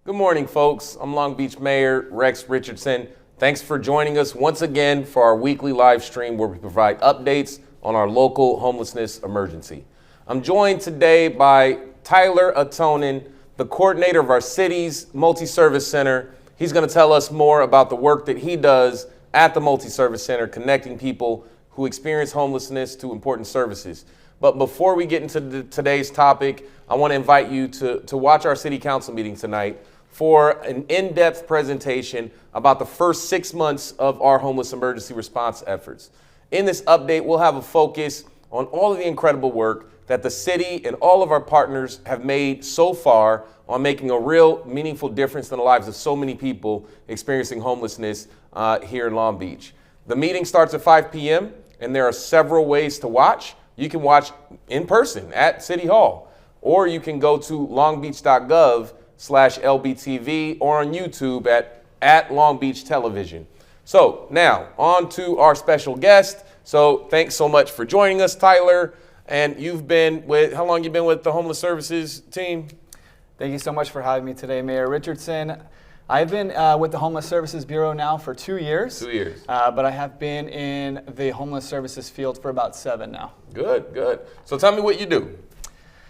Good morning, folks. I'm Long Beach Mayor Rex Richardson. Thanks for joining us once again for our weekly live stream where we provide updates on our local homelessness emergency. I'm joined today by Tyler Ahtonen, the coordinator of our city's multi-service center. He's going to tell us more about the work that he does at the multi-service center, connecting people who experience homelessness to important services. But before we get into today's topic, I want to invite you to watch our city council meeting tonight for an in-depth presentation about the first 6 months of our homeless emergency response efforts. In this update, we'll have a focus on all of the incredible work that the city and all of our partners have made so far on making a real meaningful difference in the lives of so many people experiencing homelessness here in Long Beach. The meeting starts at 5 p.m. and there are several ways to watch. You can watch in person at City Hall, or you can go to longbeach.gov/LBTV or on YouTube at Long Beach Television. So now on to our special guest. So thanks so much for joining us, Tyler. And how long you been with the homeless services team? Thank you so much for having me today, Mayor Richardson. I've been with the Homeless Services Bureau now for 2 years. 2 years. But I have been in the homeless services field for about 7 now. Good. So tell me what you do.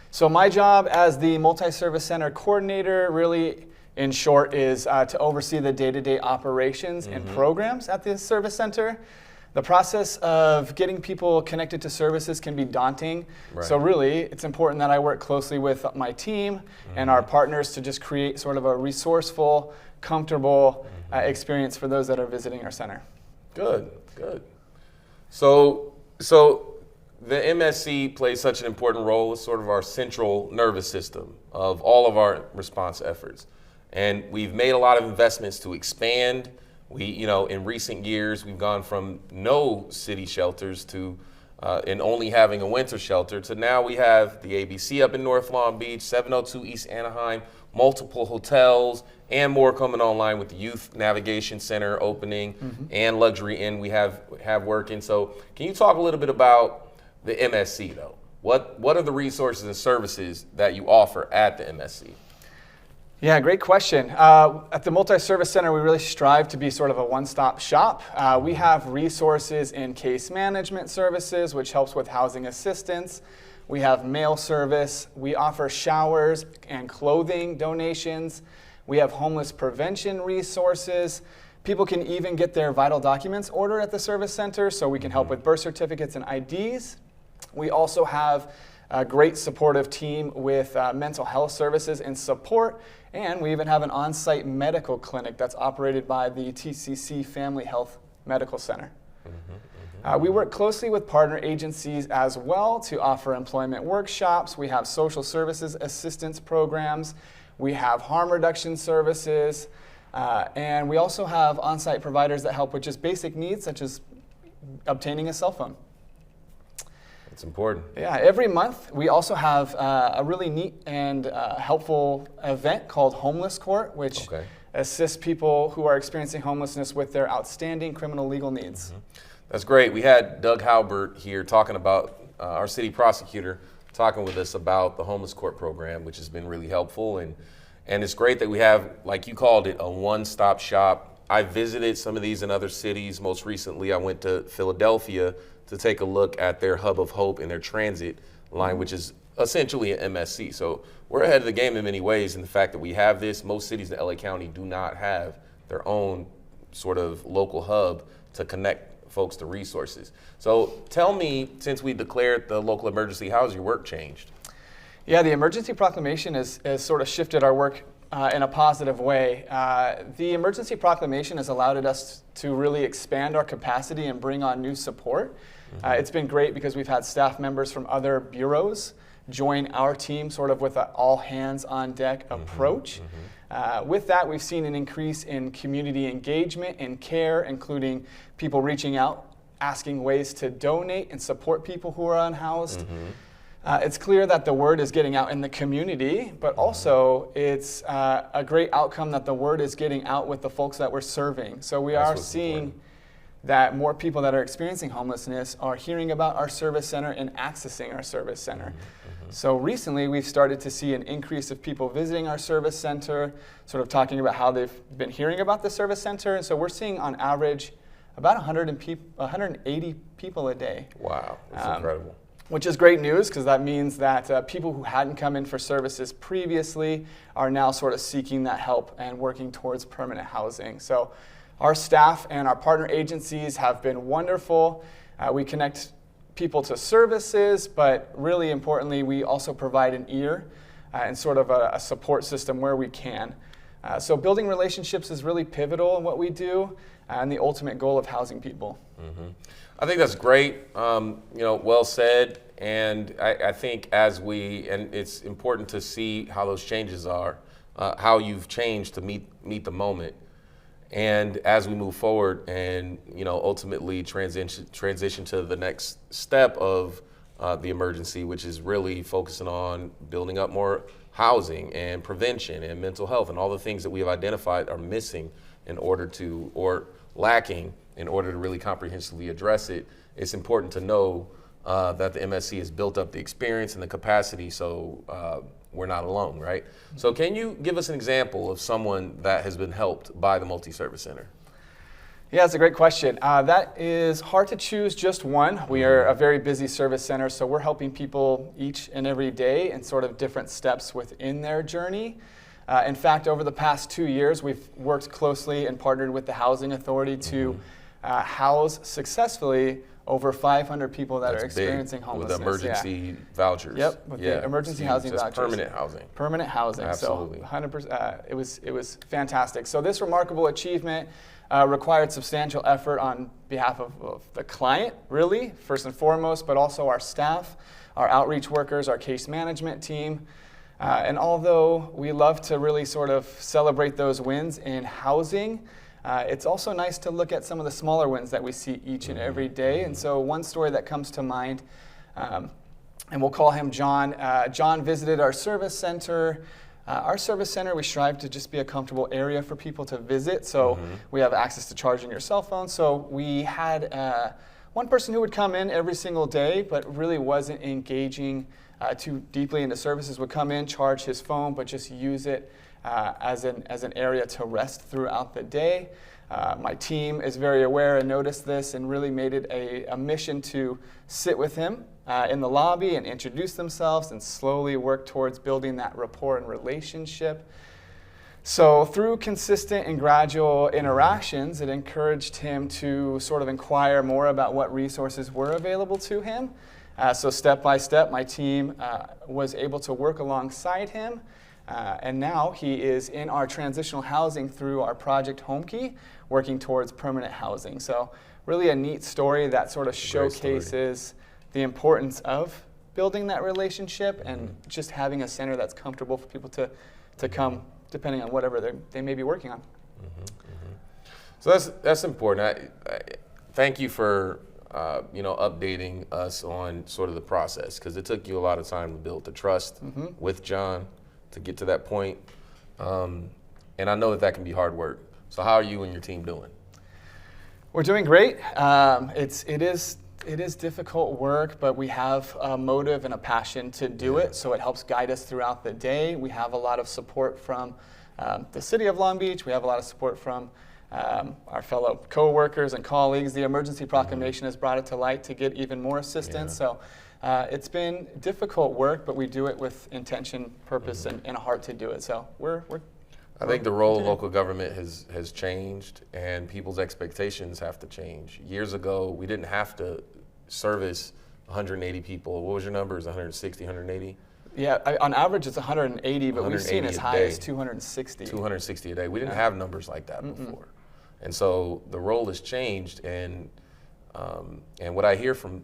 So my job as the multi-service center coordinator, really in short, is to oversee the day-to-day operations and programs at the service center. The process of getting people connected to services can be daunting. Right. So really, it's important that I work closely with my team and our partners to just create sort of a resourceful, comfortable experience for those that are visiting our center. Good. So the MSC plays such an important role as sort of our central nervous system of all of our response efforts. And we've made a lot of investments to expand. In recent years, we've gone from no city shelters to and only having a winter shelter to now we have the ABC up in North Long Beach, 702 East Anaheim, multiple hotels, and more coming online with the Youth Navigation Center opening and Luxury Inn we have working. So can you talk a little bit about the MSC though? What are the resources and services that you offer at the MSC? Yeah, great question. At the Multi-Service Center, we really strive to be sort of a one-stop shop. We have resources in case management services, which helps with housing assistance. We have mail service. We offer showers and clothing donations. We have homeless prevention resources. People can even get their vital documents ordered at the service center, so we can help with birth certificates and IDs. We also have a great supportive team with mental health services and support. And we even have an on-site medical clinic that's operated by the TCC Family Health Medical Center. We work closely with partner agencies as well to offer employment workshops. We have social services assistance programs. We have harm reduction services. And we also have on-site providers that help with just basic needs such as obtaining a cell phone. It's important. Yeah, every month we also have a really neat and helpful event called Homeless Court, which assists people who are experiencing homelessness with their outstanding criminal legal needs. That's great. We had Doug Halbert here talking about our city prosecutor talking with us about the Homeless Court program, which has been really helpful. And it's great that we have, like you called it, a one-stop shop. I visited some of these in other cities. Most recently, I went to Philadelphia to take a look at their hub of hope and their transit line, which is essentially an MSC. So we're ahead of the game in many ways in the fact that we have this. Most cities in LA County do not have their own sort of local hub to connect folks to resources. So tell me, since we declared the local emergency, how has your work changed? Yeah, the emergency proclamation has sort of shifted our work in a positive way. The emergency proclamation has allowed us to really expand our capacity and bring on new support. It's been great because we've had staff members from other bureaus join our team sort of with an all hands on deck approach. With that, we've seen an increase in community engagement and care, including people reaching out, asking ways to donate and support people who are unhoused. It's clear that the word is getting out in the community, but also it's a great outcome that the word is getting out with the folks that we're serving. So we are seeing that more people that are experiencing homelessness are hearing about our service center and accessing our service center. So recently we've started to see an increase of people visiting our service center, sort of talking about how they've been hearing about the service center. And so we're seeing on average about 180 people a day. Wow, that's incredible. Which is great news, because that means that people who hadn't come in for services previously are now sort of seeking that help and working towards permanent housing. So our staff and our partner agencies have been wonderful. We connect people to services, but really importantly, we also provide an ear and sort of a support system where we can. So building relationships is really pivotal in what we do, and the ultimate goal of housing people. I think that's great, well said. And I think and it's important to see how those changes are, how you've changed to meet the moment. And as we move forward and, ultimately transition to the next step of the emergency, which is really focusing on building up more housing and prevention and mental health and all the things that we have identified are missing or lacking in order to really comprehensively address it. It's important to know that the MSC has built up the experience and the capacity, so we're not alone, right? So can you give us an example of someone that has been helped by the Multi-Service Center? Yeah, it's a great question. That is hard to choose just one. We are a very busy service center, so we're helping people each and every day in sort of different steps within their journey. In fact, over the past 2 years, we've worked closely and partnered with the Housing Authority to house successfully over 500 people that are experiencing homelessness. With emergency vouchers. Yep, with the emergency housing vouchers. Permanent housing. Permanent housing. Absolutely. So 100%. It was fantastic. So this remarkable achievement required substantial effort on behalf of the client, really, first and foremost, but also our staff, our outreach workers, our case management team. And although we love to really sort of celebrate those wins in housing, it's also nice to look at some of the smaller wins that we see each and every day. And so one story that comes to mind, and we'll call him John. John visited our service center. Our service center, we strive to just be a comfortable area for people to visit. So we have access to charging your cell phone. So we had one person who would come in every single day, but really wasn't engaging too deeply into services, would come in, charge his phone, but just use it as an area to rest throughout the day. My team is very aware and noticed this and really made it a mission to sit with him in the lobby and introduce themselves and slowly work towards building that rapport and relationship. So through consistent and gradual interactions, it encouraged him to sort of inquire more about what resources were available to him. So step by step, my team was able to work alongside him. And now he is in our transitional housing through our project Home Key, working towards permanent housing. So really a neat story that sort of showcases the importance of building that relationship and just having a center that's comfortable for people to come, depending on whatever they may be working on. So that's important. I thank you for updating us on sort of the process, because it took you a lot of time to build the trust with John to get to that point. And I know that can be hard work. So how are you and your team doing? We're doing great. It is difficult work, but we have a motive and a passion to do it, so it helps guide us throughout the day. We have a lot of support from the city of Long Beach. We have a lot of support from our fellow co-workers and colleagues. The emergency proclamation has brought it to light to get even more assistance. So it's been difficult work, but we do it with intention, purpose, and a heart to do it. So I think the role of local government has changed, and people's expectations have to change. Years ago, we didn't have to service 180 people. What was your number? Is it 160, 180? Yeah, on average it's 180, but we've seen as high as 260. 260 a day. We didn't have numbers like that before. And so the role has changed, and what I hear from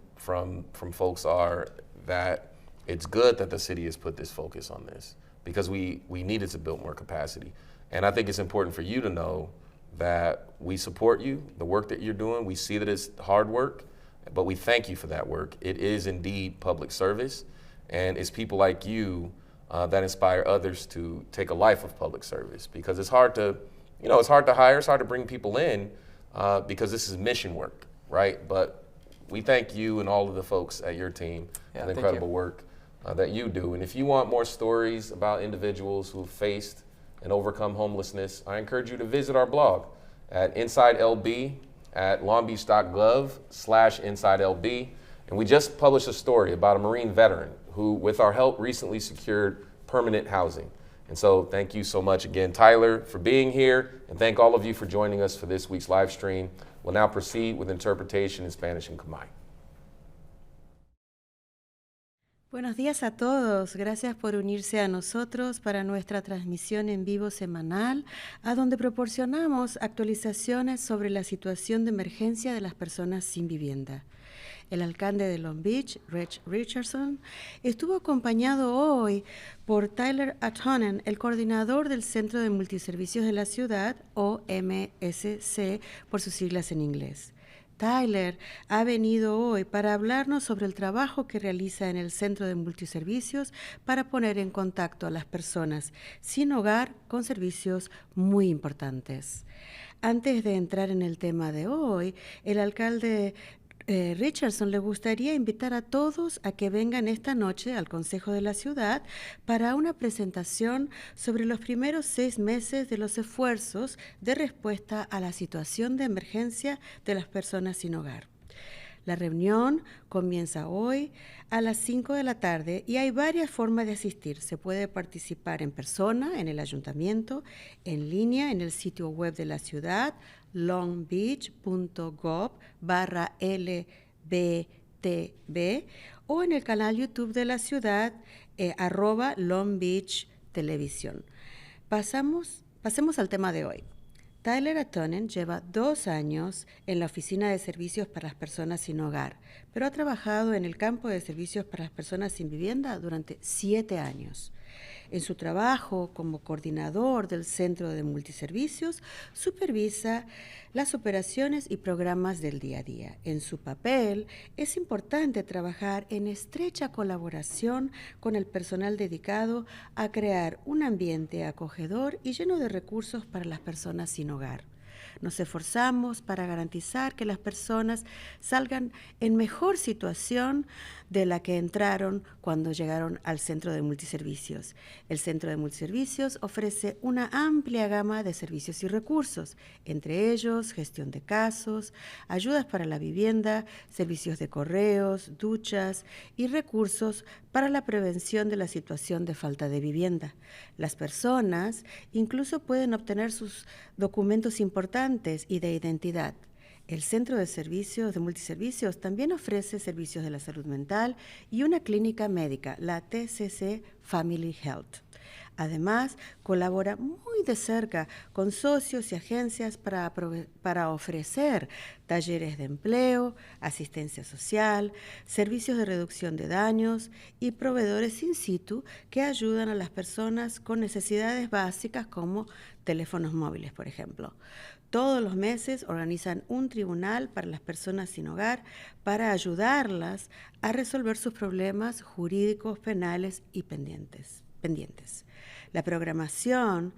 folks are that it's good that the city has put this focus on this, because we needed to build more capacity. And I think it's important for you to know that we support you, the work that you're doing. We see that it's hard work, but we thank you for that work. It is indeed public service, and it's people like you that inspire others to take a life of public service, because it's hard to hire, it's hard to bring people in, because this is mission work, right? But we thank you and all of the folks at your team for the incredible work that you do. And if you want more stories about individuals who have faced and overcome homelessness, I encourage you to visit our blog at InsideLB at longbeach.gov/InsideLB. And we just published a story about a Marine veteran who, with our help, recently secured permanent housing. And so thank you so much again, Tyler, for being here, and thank all of you for joining us for this week's live stream. We'll now proceed with interpretation in Spanish and Khmer. Buenos días a todos. Gracias por unirse a nosotros para nuestra transmisión en vivo semanal, a donde proporcionamos actualizaciones sobre la situación de emergencia de las personas sin vivienda. El alcalde de Long Beach, Rex Richardson, estuvo acompañado hoy por Tyler Ahtonen, el coordinador del Centro de Multiservicios de la Ciudad, o MSC, por sus siglas en inglés. Tyler ha venido hoy para hablarnos sobre el trabajo que realiza en el Centro de Multiservicios para poner en contacto a las personas sin hogar con servicios muy importantes. Antes de entrar en el tema de hoy, el alcalde Richardson le gustaría invitar a todos a que vengan esta noche al Consejo de la Ciudad para una presentación sobre los primeros 6 meses de los esfuerzos de respuesta a la situación de emergencia de las personas sin hogar. La reunión comienza hoy a las 5 de la tarde y hay varias formas de asistir. Se puede participar en persona en el ayuntamiento, en línea en el sitio web de la ciudad, longbeach.gov/LBTV, o en el canal YouTube de la ciudad, @longbeachtelevisión. Pasemos al tema de hoy. Tyler Ahtonen lleva 2 años en la Oficina de Servicios para las Personas sin Hogar, pero ha trabajado en el campo de servicios para las personas sin vivienda durante 7 años. En su trabajo como coordinador del Centro de Multiservicios, supervisa las operaciones y programas del día a día. En su papel, es importante trabajar en estrecha colaboración con el personal dedicado a crear un ambiente acogedor y lleno de recursos para las personas sin hogar. Nos esforzamos para garantizar que las personas salgan en mejor situación de la que entraron cuando llegaron al Centro de Multiservicios. El Centro de Multiservicios ofrece una amplia gama de servicios y recursos, entre ellos gestión de casos, ayudas para la vivienda, servicios de correos, duchas y recursos para la prevención de la situación de falta de vivienda. Las personas incluso pueden obtener sus documentos importantes y de identidad. El Centro de Servicios de Multiservicios también ofrece servicios de la salud mental y una clínica médica, la TCC Family Health. Además, colabora muy de cerca con socios y agencias para ofrecer talleres de empleo, asistencia social, servicios de reducción de daños y proveedores in situ que ayudan a las personas con necesidades básicas como teléfonos móviles, por ejemplo. Todos los meses organizan un tribunal para las personas sin hogar para ayudarlas a resolver sus problemas jurídicos, penales y pendientes. La proclamación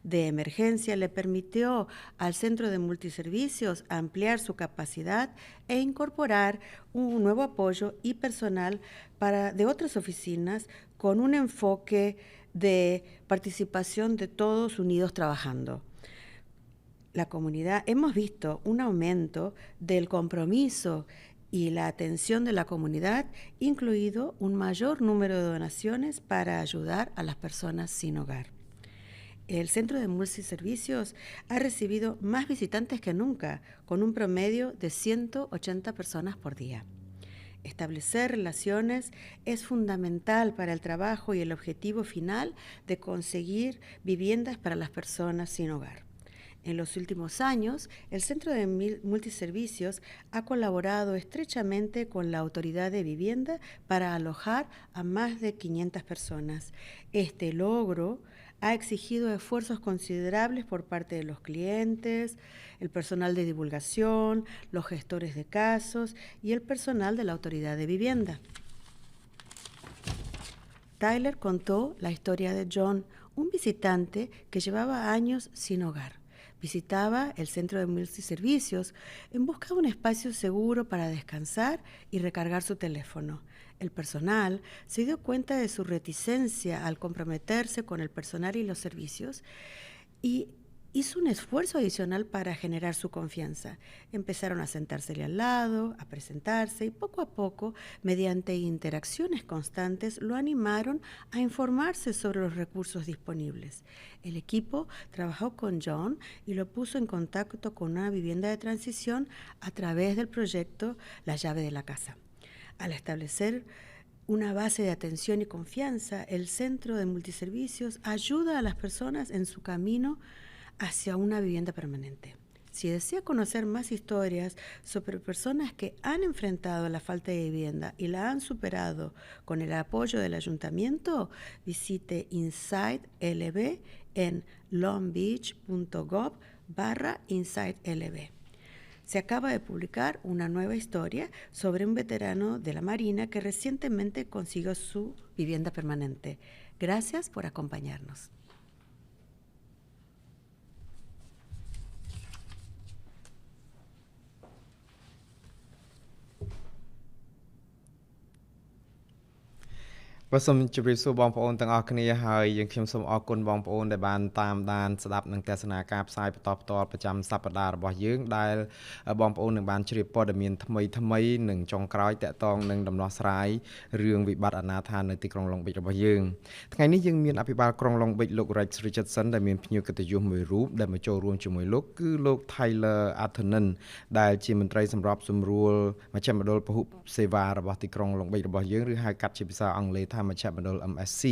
de emergencia le permitió al Centro de Multiservicios ampliar su capacidad e incorporar un nuevo apoyo y personal de otras oficinas con un enfoque de participación de todos unidos trabajando. La comunidad, hemos visto un aumento del compromiso y la atención de la comunidad, incluido un mayor número de donaciones para ayudar a las personas sin hogar. El Centro de Multiservicios ha recibido más visitantes que nunca, con un promedio de 180 personas por día. Establecer relaciones es fundamental para el trabajo y el objetivo final de conseguir viviendas para las personas sin hogar. En los últimos años, el Centro de Multiservicios ha colaborado estrechamente con la Autoridad de Vivienda para alojar a más de 500 personas. Este logro ha exigido esfuerzos considerables por parte de los clientes, el personal de divulgación, los gestores de casos y el personal de la Autoridad de Vivienda. Tyler contó la historia de John, un visitante que llevaba años sin hogar. Visitaba el centro de multiservicios en busca de un espacio seguro para descansar y recargar su teléfono. El personal se dio cuenta de su reticencia al comprometerse con el personal y los servicios y hizo un esfuerzo adicional para generar su confianza. Empezaron a sentársele al lado, a presentarse y poco a poco, mediante interacciones constantes, lo animaron a informarse sobre los recursos disponibles. El equipo trabajó con John y lo puso en contacto con una vivienda de transición a través del proyecto La llave de la casa. Al establecer una base de atención y confianza, el centro de multiservicios ayuda a las personas en su camino hacia una vivienda permanente. Si desea conocer más historias sobre personas que han enfrentado la falta de vivienda y la han superado con el apoyo del ayuntamiento, visite InsideLB en longbeach.gov/InsideLB. Se acaba de publicar una nueva historia sobre un veterano de la Marina que recientemente consiguió su vivienda permanente. Gracias por acompañarnos. Vàសូមជម្រាបសួរបងប្អូនទាំងអស់គ្នាហើយយើងខ្ញុំសូមអរគុណបងប្អូនដែលបានតាមដានស្ដាប់នឹងទស្សនាការផ្សាយបន្តផ្ទាល់ប្រចាំសប្តាហ៍របស់យើងដែលបងប្អូននឹងបានជ្រាបព័ត៌មានថ្មីនិងចុងក្រោយតាក់ទងនឹងដំណោះស្រាយរឿងវិបត្តិអនាថនៅទីក្រុងឡុងប៊ីចរបស់យើងថ្ងៃនេះយើងមានអភិបាលក្រុងឡុងប៊ីចលោក Rex Richardson ដែលមានភ្ញៀវកិត្តិយសមួយរូបដែលមកចូលរួមជាមួយលោកគឺលោក Tyler Ahtonen ដែលជាមន្ត្រីសម្របសម្រួលមជ្ឈមណ្ឌលពហុសេវារបស់ទីក្រុងឡុងប៊ីចរបស់យើងឬហៅកាត់ជាភាសាអង់គ្លេសថាមជ្ឈមណ្ឌល MSC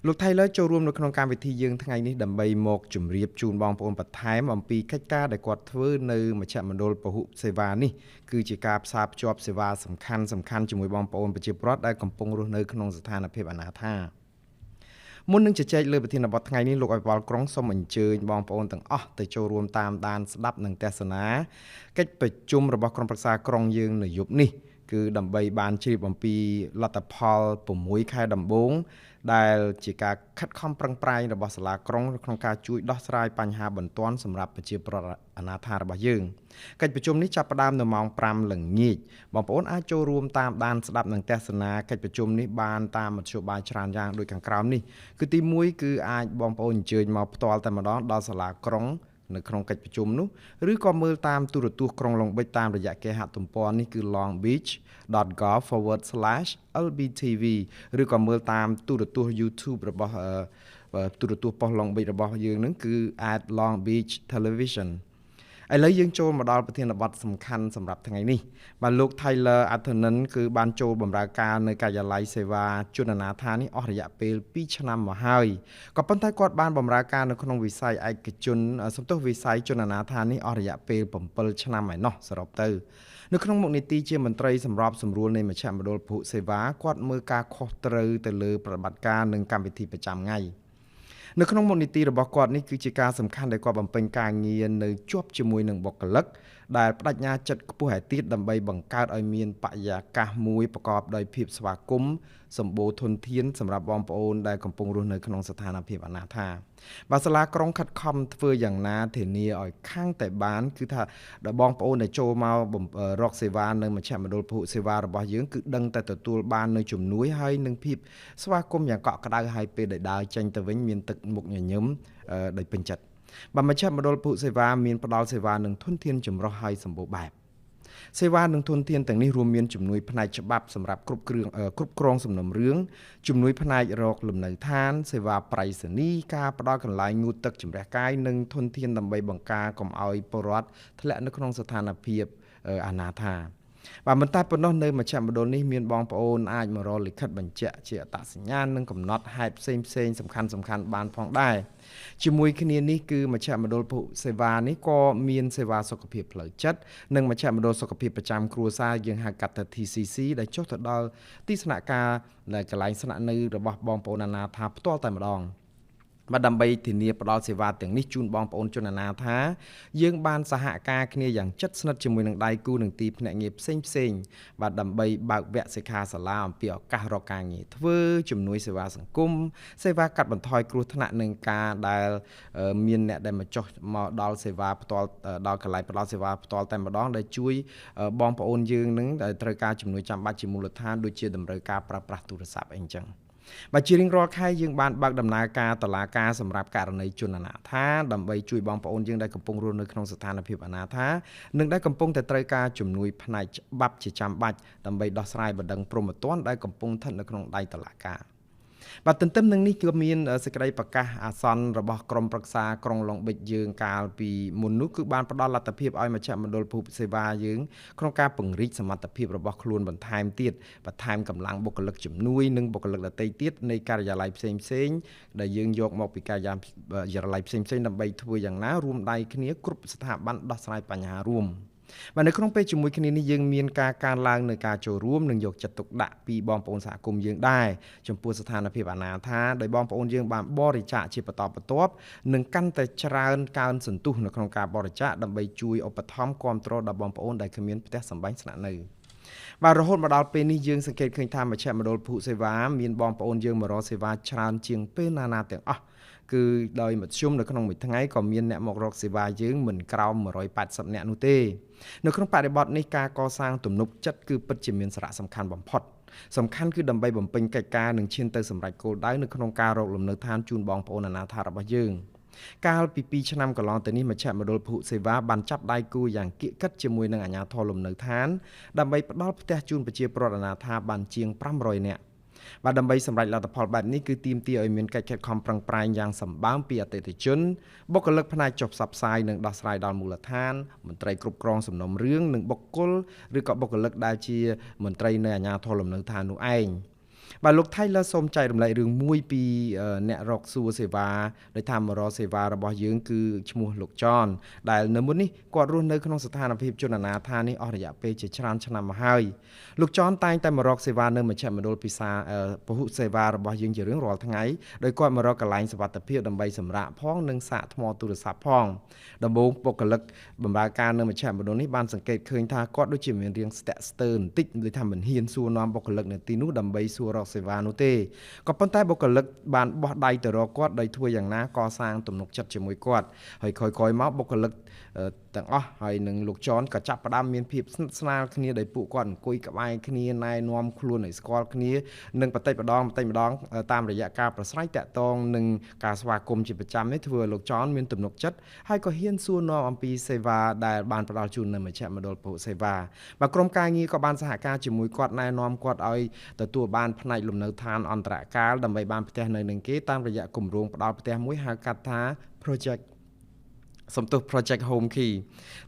លោក Tyler ចូលរួមនៅក្នុងកម្មវិធីយើងថ្ងៃនេះដើម្បីមកជម្រាបជូនបងប្អូនបន្ថែមអំពីកិច្ចការដែលគាត់ធ្វើនៅមជ្ឈមណ្ឌលពហុសេវានេះគឺជាការផ្សារភ្ជាប់សេវាសំខាន់ជាមួយបងប្អូនប្រជាពលរដ្ឋដែលកំពុងរស់នៅក្នុងស្ថានភាពអនាថាមុននឹងជជែកលើប្រធានបទថ្ងៃនេះលោកអភិបាលក្រុងសូមអញ្ជើញបងប្អូនទាំងអស់ទៅចូលរួមតាមដានស្ដាប់និងទស្សនាកិច្ចប្រជុំរបស់ក្រុមប្រឹក្សាក្រុងយើងនៅយប់នេះគឺដើម្បីបានជ្រាបអំពីលទ្ធផល6ខែដំបូងដែលជាការខិតខំប្រឹងប្រែងរបស់សាលាក្រុងក្នុងការជួយដោះស្រាយបញ្ហាបន្ទាន់សម្រាប់ប្រជាពលរដ្ឋអនាថារបស់យើងកិច្ចប្រជុំនេះចាប់ផ្ដើមនៅម៉ោង 5 ល្ងាចបងប្អូនអាចចូលរួមតាមដានស្ដាប់និងទស្សនាកិច្ចប្រជុំនេះបានតាមមធ្យោបាយច្រើនយ៉ាងដូចខាងក្រោមនេះគឺទី1គឺអាចបងប្អូនអញ្ជើញមកផ្ទាល់តែម្ដងដល់សាលាក្រុងនៅក្នុងកិច្ចប្រជុំនោះឬក៏មើលតាមទូរទស្សន៍ក្រុងឡុងប៊ិចតាមរយៈគេហទំព័រនេះគឺ longbeach.gov/LBTV ឬក៏មើលតាមទូរទស្សន៍ YouTube របស់ទូរទស្សន៍ប៉ុស្តិ៍ឡុងប៊ិចរបស់យើងនឹងគឺ @longbeach television ឥឡូវយើងចូលមកដល់ប្រធានបទសំខាន់សម្រាប់ថ្ងៃនេះបាទលោក Tyler Ahtonen គឺបានចូលបម្រើការនៅការិយាល័យសេវាជនអនាថានេះអស់រយៈពេល2ឆ្នាំមកហើយក៏ប៉ុន្តែគាត់បានបម្រើការនៅក្នុងវិស័យឯកជនវិស័យជនអនាថានេះអស់រយៈពេល7ឆ្នាំហើយណោះសរុបទៅនៅក្នុងមុខនីតិជាមន្ត្រីសម្របសម្រួលនៃមជ្ឈមណ្ឌលពហុសេវាគាត់មើលការខុសត្រូវទៅលើប្រតិបត្តិការនិងកម្មវិធីប្រចាំថ្ងៃនៅក្នុងមុខនីតិរបស់គាត់នេះគឺជាការសំខាន់ដែលគាត់បំពេញការងារនៅជាប់ជាមួយនឹងបុគ្គលិកដែលបដិញ្ញាចិត្តខ្ពស់ឯទៀតដើម្បីបង្កើតឲ្យមានបរិយាកាសមួយប្រកបដោយភាពស្វាគមន៍សម្បូរធនធានសម្រាប់បងប្អូនដែលកំពុងរស់នៅក្នុងស្ថានភាពអនាថាបាទសាលាក្រុងខិតខំធ្វើយ៉ាងណាធានាឲ្យខាងតែបានគឺថាដល់បងប្អូនដែលចូលមករកសេវានៅមជ្ឈមណ្ឌលពហុសេវារបស់យើងគឺដឹងតែទទួលបាននៅជំនួយហើយនឹងភាពស្វាគមន៍យ៉ាងកក់ក្ដៅហើយពេលដែលដើរចេញទៅវិញមានទឹកមុខញញឹមដោយពេញចិត្តបាទមជ្ឈមណ្ឌលពហុសេវាមានផ្ដល់សេវានឹងធនធានចម្រុះហើយសម្បូរបែបសេវានឹងធនធានទាំងនេះរួមមានជំនួយផ្នែកច្បាប់សម្រាប់គ្រប់គ្រងសំណុំរឿងជំនួយផ្នែករកលំនៅឋានសេវាប្រៃសណីការផ្ដល់កន្លែងងូតទឹកជំរះកាយនិងធនធានដើម្បីបង្ការកុំឲ្យពលរដ្ឋធ្លាក់នៅក្នុងស្ថានភាពអនាថាបាទមិនតែប៉ុណ្ណោះនៅមជ្ឈមណ្ឌលនេះមានបងប្អូនអាចមករកលិខិតបញ្ជាក់ជាអត្តសញ្ញាណនិងកំណត់ហេតុផ្សេងសំខាន់បានផងដែរជាមួយគ្នានេះគឺមជ្ឈមណ្ឌលពហុសេវានេះក៏មានសេវាសុខភាពផ្លូវចិត្តនិងមជ្ឈមណ្ឌលសុខភាពប្រចាំគ្រួសារយើងហៅកាត់ថា TCC ដែលចុះទៅដល់ទីស្នាក់ការដែលកន្លែងស្នាក់នៅរបស់បងប្អូនអនាថាផ្ទាល់តែម្ដង បាទដើម្បីធានាផ្ដល់សេវាទាំងនេះជូនបងប្អូនជនអនាថាយើងបានសហការគ្នាយ៉ាងជិតស្និទ្ធជាមួយនឹងដៃគូនិងទីភ្នាក់ងារផ្សេងៗបាទដើម្បីបើកវគ្គសិក្ខាសាលាអំពីឱកាសរកការងារធ្វើជំនួយសេវាសង្គមសេវាកាត់បន្ថយគ្រោះថ្នាក់និងការដែលមានអ្នកដែលមកចុះមកដល់សេវាផ្ទាល់ដល់កន្លែងផ្ដល់សេវាផ្ទាល់តែម្ដងដែលជួយបងប្អូនយើងនឹងដែលត្រូវការជំនួយចាំបាច់ជាមូលដ្ឋានដូចជាតម្រូវការប្រើប្រាស់ទូរស័ព្ទអីចឹងបាទជារៀងរាល់ខែយើងបានបើកដំណើរការតុលាការសម្រាប់ករណីជនអនាថាដើម្បីជួយបងប្អូនយើងដែលកំពុងរស់នៅក្នុងស្ថានភាពអនាថានិងដែលកំពុងតែត្រូវការជំនួយផ្នែកច្បាប់ជាចាំបាច់ដើម្បីដោះស្រាយបណ្ដឹងព្រហ្មទណ្ឌដែលកំពុងស្ថិតនៅក្នុងដៃតុលាការបាទទន្ទឹមនឹងនេះគឺមានសេចក្តីប្រកាសអាសន្នរបស់ក្រុមប្រឹក្សាក្រុងឡុងប៊ិចយើងកាលពីមុននោះគឺបានផ្ដល់លទ្ធភាពឲ្យមជ្ឈមណ្ឌលភូមិសេវាយើងក្នុងការពង្រីកសមត្ថភាពរបស់ខ្លួនបន្ថែមទៀតបន្ថែមកម្លាំងបុគ្គលិកជំនួយនិងបុគ្គលិកដទៃទៀតនៃការិយាល័យផ្សេងៗដែលយើងយកមកពីការិយាល័យផ្សេងៗដើម្បីធ្វើយ៉ាងណារួមដៃគ្នាគ្រប់ស្ថាប័នដោះស្រាយបញ្ហារួមបាទនៅក្នុងពេលជាមួយគ្នានេះយើងមានការកើនឡើងនៃការចូលរួមនិងយកចិត្តទុកដាក់ពីបងប្អូនសហគមន៍យើងដែរចំពោះស្ថានភាពអនាថាដោយបងប្អូនយើងបានបរិច្ចាគជាបន្តបន្ទាប់និងកាន់តែច្រើនកើនសន្ទុះនៅក្នុងការបរិច្ចាគដើម្បីជួយឧបត្ថម្ភគាំទ្រដល់បងប្អូនដែលគ្មានផ្ទះសម្បែងស្នាក់នៅបាទរហូតមកដល់ពេលនេះយើងសង្កេតឃើញថាមជ្ឈមណ្ឌលភូមិសេវាមានបងប្អូនយើងមករកសេវាច្រើនជាងពេលណាទាំងអស់គឺដោយមធ្យមនៅក្នុងមួយថ្ងៃក៏មានអ្នកមករកសេវាយើងមិនក្រោម180នាក់នោះទេនៅក្នុងបរិបទនេះការកសាងទំនុកចិត្តគឺពិតជាមានសារៈសំខាន់បំផុតសំខាន់គឺដើម្បីបំពេញកិច្ចការនិងឈានទៅសម្រេចគោលដៅនៅក្នុងការរកលំនៅឋានជូនបងប្អូនអនាថារបស់យើងកាលពី2ឆ្នាំកន្លងទៅនេះមជ្ឈមណ្ឌលភូមិសេវាបានចាប់ដៃគូយ៉ាងគៀកកិតជាមួយនឹងអាជ្ញាធរលំនៅឋានដើម្បីផ្ដល់ផ្ទះជូនប្រជាពលរដ្ឋអនាថាបានជាង500នាក់បាទដើម្បីសម្រេចលទ្ធផលបែបនេះគឺទាមទារឲ្យមានកិច្ចខិតខំប្រឹងប្រែងយ៉ាងសម្បើមពីអតិថិជនបុគ្គលិកផ្នែកចុះផ្សព្វផ្សាយនិងដោះស្រាយដល់មូលដ្ឋានមន្ត្រីគ្រប់គ្រងសំណុំរឿងនិងបុគ្គលឬក៏បុគ្គលិកដែលជាមន្ត្រីនៅអាជ្ញាធរលំនៅឋាននោះឯងបាទលោក Tyler សូមចែករំលែករឿងមួយពីអ្នករកសួរសេវាដោយថាមករកសេវារបស់យើងគឺឈ្មោះលោកចនដែលនៅមុននេះគាត់រស់នៅក្នុងស្ថានភាពជនអនាថានេះអស់រយៈពេលជាច្រើនឆ្នាំមកហើយលោកចនតែងតែមករកសេវានៅមជ្ឈមណ្ឌលពិសាពហុសេវារបស់យើងជារៀងរាល់ថ្ងៃដោយគាត់មករកកន្លែងសុវត្ថិភាពដើម្បីសម្រាកផងនិងសាកថ្មទូរស័ព្ទផងដំបូងបុគ្គលិកបម្រើការនៅមជ្ឈមណ្ឌលនេះបានសង្កេតឃើញថាគាត់ដូចជាមានរៀងស្ទាក់ស្ទើរបន្តិចដូចថាមិនហ៊ានសួរនាំបុគ្គលិកនៅទីនោះដើម្បីសួររកសេវានោះទេក៏ប៉ុន្តែបុគ្គលិកបានបោះដៃទៅរកគាត់ដោយធ្វើយ៉ាងណាកសាងទំនុកចិត្តជាមួយគាត់ហើយក្រោយៗមកបុគ្គលិកទាំងអស់ហើយនឹងលោកចនក៏ចាប់ផ្ដើមមានភាពស្និទ្ធស្នាលគ្នាដោយពួកគាត់អង្គុយក្បែរគ្នាណែនាំខ្លួនឲ្យស្គាល់គ្នានិងបន្តិចម្ដងតាមរយៈការប្រស្រ័យតាក់ទងនិងការស្វាគមន៍ជាប្រចាំនេះធ្វើឲ្យលោកចនមានទំនុកចិត្តហើយក៏ហ៊ានសួរនាំអំពីសេវាដែលបានផ្ដល់ជូននៅមជ្ឈមណ្ឌលពហុសេវាបាទក្រុមការងារក៏បានសហការជាមួយគាត់ណែនាំគាត់ឲ្យទទួលបានផ្នែកលំនៅឋានអន្តរកាលដើម្បីបានផ្ទះនៅនឹងគេតាមរយៈគម្រោងផ្ដល់ផ្ទះមួយហៅកាត់ថា Project Home Key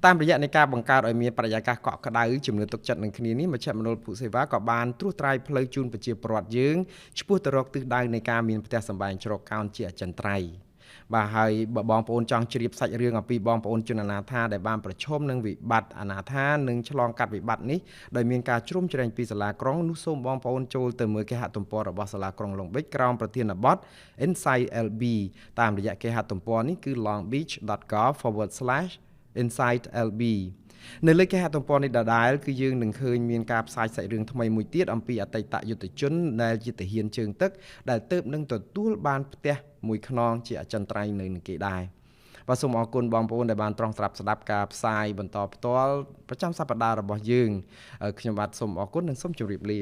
តាមរយៈនៃការបង្កើតឲ្យមានបរិយាកាសកក់ក្ដៅជំនឿទុកចិត្តនឹងគ្នានេះមជ្ឈមណ្ឌលភូមិសេវាក៏បានត្រួសត្រាយផ្លូវជូនប្រជាពលរដ្ឋយើងឆ្ពោះទៅរកទិសដៅនៃការមានផ្ទះសម្បែងជ្រកកោនជាអចិន្ត្រៃយ៍បាទហើយបើបងប្អូនចង់ជ្រាបសាច់រឿងអំពីបងប្អូនជនអនាថាដែលបានប្រឈមនឹងវិបត្តិអនាថានិងឆ្លងកាត់វិបត្តិនេះដោយមានការជ្រុំជ្រែងពីសាលាក្រុងនោះសូមបងប្អូនចូលទៅមើលគេហទំព័ររបស់សាលាក្រុងឡុងប៊ិចក្រោមប្រធានបទ InsideLB តាមរយៈគេហទំព័រនេះគឺ longbeach.gov/InsideLB នៅលើគេហទំព័រនេះដដែលគឺយើងនឹងឃើញមានការផ្សាយសាច់រឿងថ្មីមួយទៀតអំពីអតីតយុទ្ធជនដែលជាទាហានជើងទឹកដែលទើបនឹងទទួលបានផ្ទះមួយខ្នងជាអចិន្ត្រៃយ៍នៅនឹងគេដែរបាទសូមអរគុណបងប្អូនដែលបានត្រង់ស្ដាប់ការផ្សាយបន្តផ្ទាល់ប្រចាំសប្តាហ៍របស់យើងខ្ញុំបាទសូមអរគុណនិងសូមជម្រាបលា